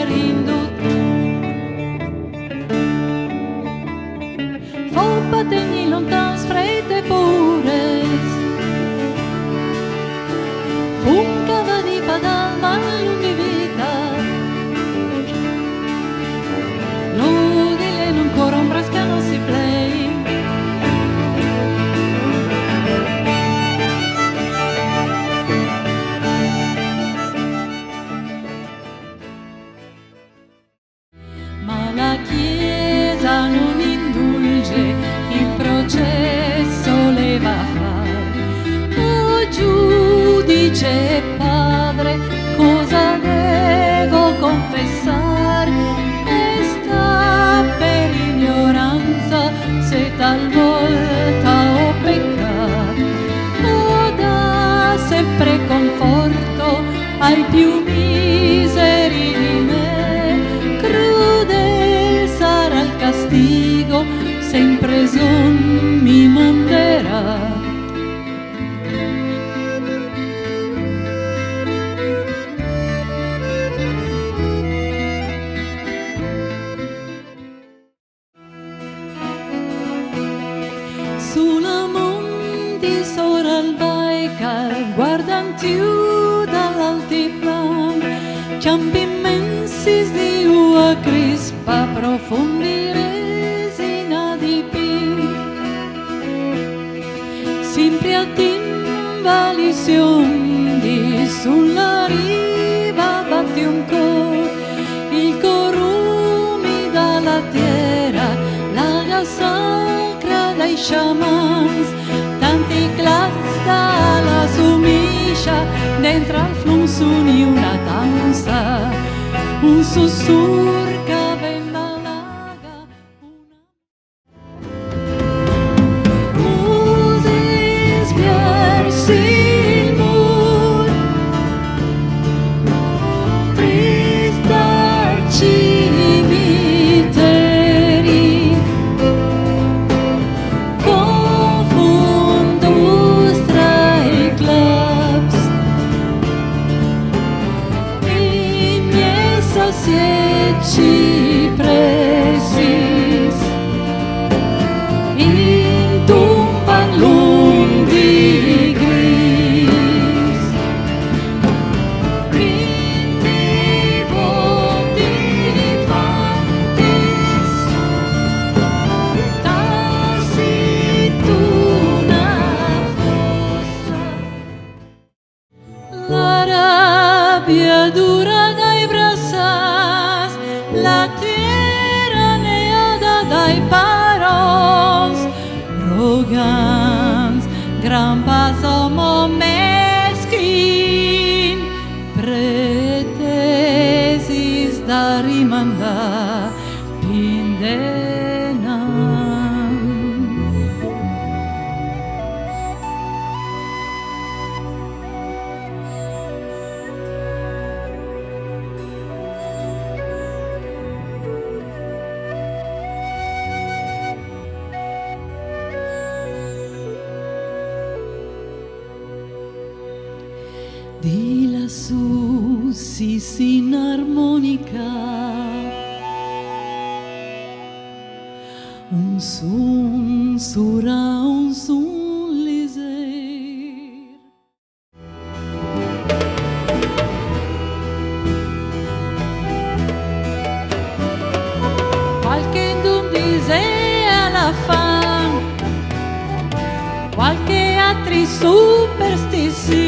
perindut. Fou pategni lontans freite pures, fum cavadi padal mal lunghi vita, nudile non corombras che non si play. La Chiesa non indulge, il processo le va a fare. Oh giudice e padre, cosa devo confessare? E sta per ignoranza, se talvolta ho peccato. Oh, dà sempre conforto ai più miseri di me. Castigo sempre son mi manderà. Sulla monti soralbaica guardan tiu dall'altiplan, campi immensi di ua crispa profondi resina di pi, sempre a timbalisioni sulla riva batti un cor, il cor umida la tierra, l'aga sacra dai shamans, tanti clats dalla sumiscia, dentro al flusso di una danza, un sussurro che venda l'aga, Moses versi il mur, trista cimiteri, confundus tra i clubs, cipresis intumban lunghi gris, quindi voti infantis, taciturna fossa, la rabbia dura dai brasas, la tierra neada dai paros, rogans, gran paso momeskin, pretesis da rimanda pindenan. Di lassù si sinarmonica un sun sura un sun liser, qualche d'un disea la fan, qualche altri superstizione,